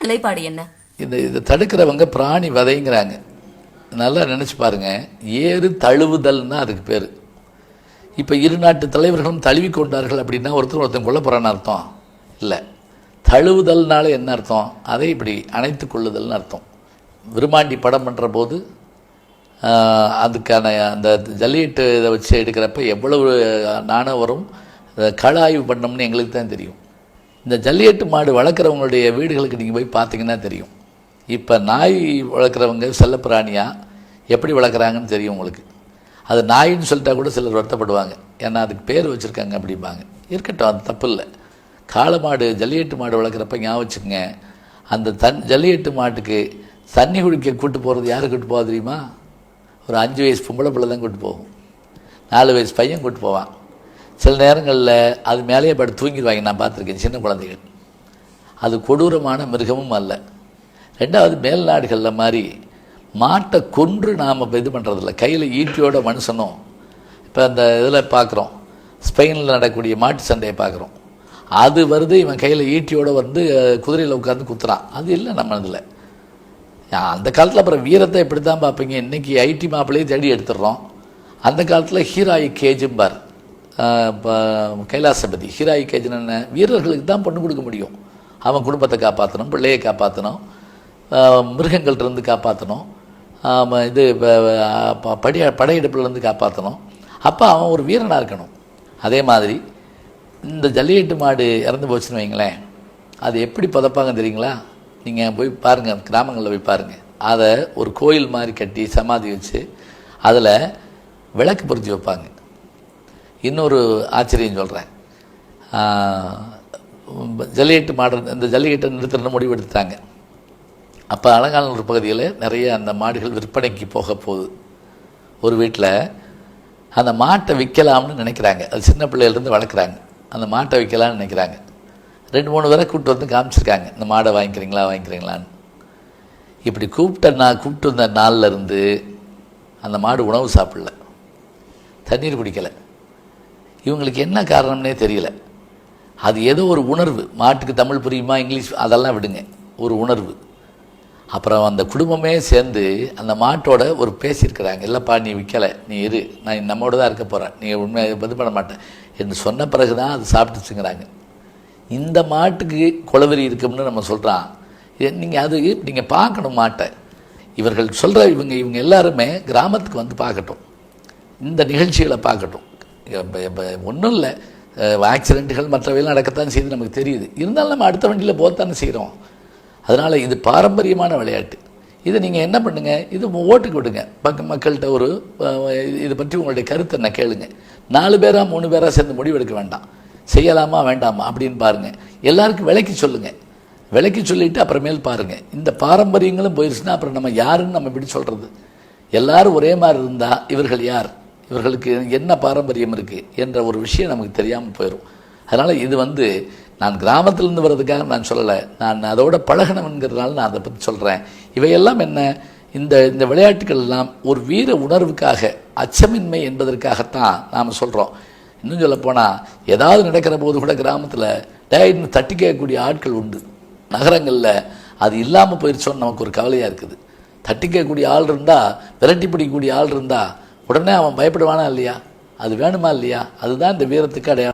நிலைப்பாடு என்ன? இதை தடுக்கிறவங்க பிராணி வதைங்கிறாங்க. நல்லா நினச்சி பாருங்க, ஏறு தழுவுதல்னா அதுக்கு பேர். இப்போ இரு நாட்டு தலைவர்களும் தழுவி கொண்டார்கள் அப்படின்னா ஒருத்தன் கொல்ல போகிறான்னு அர்த்தம் இல்லை. தழுவுதல்னால என்ன அர்த்தம்? அதை இப்படி அணைத்து கொள்ளுதல்னு அர்த்தம். விருமாண்டி படம் பண்ணுற போது அதுக்கான அந்த ஜல்லிக்கட்டு இதை வச்சு எடுக்கிறப்ப எவ்வளவு நாணம் வரும், கள ஆய்வு பண்ணோம்னு எங்களுக்கு தான் தெரியும். இந்த ஜல்லிக்கட்டு மாடு வளர்க்குறவங்களுடைய வீடுகளுக்கு நீங்கள் போய் பார்த்தீங்கன்னா தெரியும். இப்போ நாய் வளர்க்குறவங்க செல்லப்பிராணியாக எப்படி வளர்க்குறாங்கன்னு தெரியும் உங்களுக்கு. அது நாயின்னு சொல்லிட்டா கூட சிலர் வருத்தப்படுவாங்க, ஏன்னா அதுக்கு பேர் வச்சுருக்காங்க அப்படிம்பாங்க. இருக்கட்டும், அது தப்பு இல்லை. காளை மாடு ஜல்லிக்கட்டு மாடு வளர்க்குறப்ப ஞாபகம் வச்சுக்கோங்க, அந்த ஜல்லிக்கட்டு மாட்டுக்கு தண்ணி குடிக்க கூட்டு போகிறது யாரை கூட்டு போக தெரியுமா? ஒரு 5 வயசு பொம்பளை பிள்ளை தான் கூட்டு போகும், 4 வயசு பையன் கூட்டு போவான். சில நேரங்களில் அது மேலேயே படுத்து தூங்கிடுவாங்க, நான் பார்த்துருக்கேன் சின்ன குழந்தைகள். அது கொடூரமான மிருகமும் அல்ல. ரெண்டாவது, மேல்நாடுகளில் மாதிரி மாட்டை கொன்று நாம் இது பண்ணுறதில்ல, கையில் ஈட்டியோட மனுஷனும். இப்போ அந்த இதில் பார்க்குறோம், ஸ்பெயினில் நடக்கக்கூடிய மாட்டு சண்டையை பார்க்குறோம். அது வருது, இவன் கையில் ஈட்டியோடு வந்து குதிரையில் உட்காந்து குத்துறான். அது இல்லை நம்ம இதில். அந்த காலத்தில் அப்புறம் வீரத்தை எப்படி தான் பார்ப்பீங்க. இன்றைக்கி ஐடி மாப்பிள்ளையே தேடி எடுத்துடுறோம். அந்த காலத்தில் ஹீராயி கேஜும்பார் கைலாசபதி. ஹீராயி கேஜுன்னு என்ன? வீரர்களுக்கு தான் பொண்ணு கொடுக்க முடியும். அவன் குடும்பத்தை காப்பாற்றணும், பிள்ளையை காப்பாற்றணும், மிருகங்கள்கிட்டருந்து காப்பாற்றணும், இது படையெடுப்புலேருந்து காப்பாற்றணும். அப்போ அவன் ஒரு வீரனாக இருக்கணும். அதே மாதிரி இந்த ஜல்லிக்கட்டு மாடு இறந்து போச்சுன்னு வைங்களேன், அது எப்படி புதைப்பாங்க தெரியுங்களா? நீங்கள் போய் பாருங்கள், கிராமங்களில் போய் பாருங்கள். அதை ஒரு கோயில் மாதிரி கட்டி சமாதி வச்சு அதில் விளக்கு பொருத்தி வைப்பாங்க. இன்னொரு ஆச்சரியம் சொல்கிறேன். ஜல்லிக்கட்டு மாடு, இந்த ஜல்லிக்கட்டை நிறுத்தணும்னு முடிவு எடுத்துட்டாங்க. அப்போ அலங்காநல்லூர் பகுதியில் நிறைய அந்த மாடுகள் விற்பனைக்கு போக போகுது. ஒரு வீட்டில் அந்த மாட்டை விற்கலாம்னு நினைக்கிறாங்க. அது சின்ன பிள்ளையிலேருந்து வளர்க்குறாங்க. அந்த மாட்டை விற்கலாம்னு நினைக்கிறாங்க. 2-3 பேரை கூப்பிட்டு வந்து காமிச்சிருக்காங்க, இந்த மாடை வாங்கிக்கிறீங்களான்னு. இப்படி கூப்பிட்டு வந்த நாளில் இருந்து அந்த மாடு உணவு சாப்பிடல, தண்ணீர் குடிக்கலை. இவங்களுக்கு என்ன காரணம்னே தெரியல. அது ஏதோ ஒரு உணர்வு. மாட்டுக்கு தமிழ் புரியுமா, இங்கிலீஷ் அதெல்லாம் விடுங்க, ஒரு உணர்வு. அப்புறம் அந்த குடும்பமே சேர்ந்து அந்த மாட்டோட ஒரு பேசியிருக்கிறாங்க, இல்லைப்பா நீ விற்கலை, நீ இரு, நான் நம்மோட தான் இருக்க போகிறேன், நீ உண்மையை இது பண்ண மாட்டேன் என்று சொன்ன பிறகு தான் அது சாப்பிட்டுச்சுங்கிறாங்க. இந்த மாட்டுக்கு குளவெறி இருக்கும்னு நம்ம சொல்கிறான். நீங்கள் பார்க்கணும் மாட்டை. இவர்கள் சொல்கிற இவங்க எல்லாருமே கிராமத்துக்கு வந்து பார்க்கட்டும், இந்த நிகழ்ச்சிகளை பார்க்கட்டும். இப்போ ஒன்றும் இல்லை, ஆக்சிடெண்ட்டுகள் மற்றவையெல்லாம் நடக்கத்தான் செய்து நமக்கு தெரியுது. இருந்தாலும் நம்ம அடுத்த வண்டியில் போகத்தானே செய்கிறோம். அதனால் இது பாரம்பரியமான விளையாட்டு. இதை நீங்கள் என்ன பண்ணுங்கள், இது ஓட்டுக்கு விடுங்க. மக்கள்கிட்ட ஒரு இதை பற்றி உங்களுடைய கருத்தை என்ன கேளுங்க. 4 பேரா 3 பேரா சேர்ந்து முடிவெடுக்க வேண்டாம். செய்யலாமா வேண்டாமா அப்படின்னு பாருங்கள். எல்லாருக்கும் விலைக்கு சொல்லுங்கள். விலைக்கு சொல்லிவிட்டு அப்புறமேல் பாருங்கள். இந்த பாரம்பரியங்களும் போயிடுச்சுன்னா அப்புறம் நம்ம யாருன்னு நம்ம இப்படி சொல்கிறது? எல்லாரும் ஒரே மாதிரி இருந்தால் இவர்கள் யார், இவர்களுக்கு என்ன பாரம்பரியம் இருக்குது என்ற ஒரு விஷயம் நமக்கு தெரியாமல் போயிடும். அதனால் இது நான் கிராமத்திலேருந்து வர்றதுக்காக நான் சொல்லலை, நான் அதோட பழகணுங்கிறதுனால நான் அதை பற்றி சொல்கிறேன். இவையெல்லாம் என்ன, இந்த விளையாட்டுகள் எல்லாம் ஒரு வீர உணர்வுக்காக, அச்சமின்மை என்பதற்காகத்தான் நாம் சொல்கிறோம். இன்னும் சொல்லப்போனால் ஏதாவது நடக்கிற போது கூட கிராமத்தில் டயர்னு தட்டி கேட்கக்கூடிய ஆட்கள் உண்டு. நகரங்களில் அது இல்லாமல் போயிடுச்சோன்னு நமக்கு ஒரு கவலையாக இருக்குது. தட்டி கேட்கக்கூடிய ஆள் இருந்தால், விரட்டி பிடிக்கக்கூடிய ஆள் இருந்தால் உடனே அவன் பயப்படுவானா இல்லையா? அது வேணுமா இல்லையா? அதுதான் இந்த வீரத்துக்கு அடையாளம்.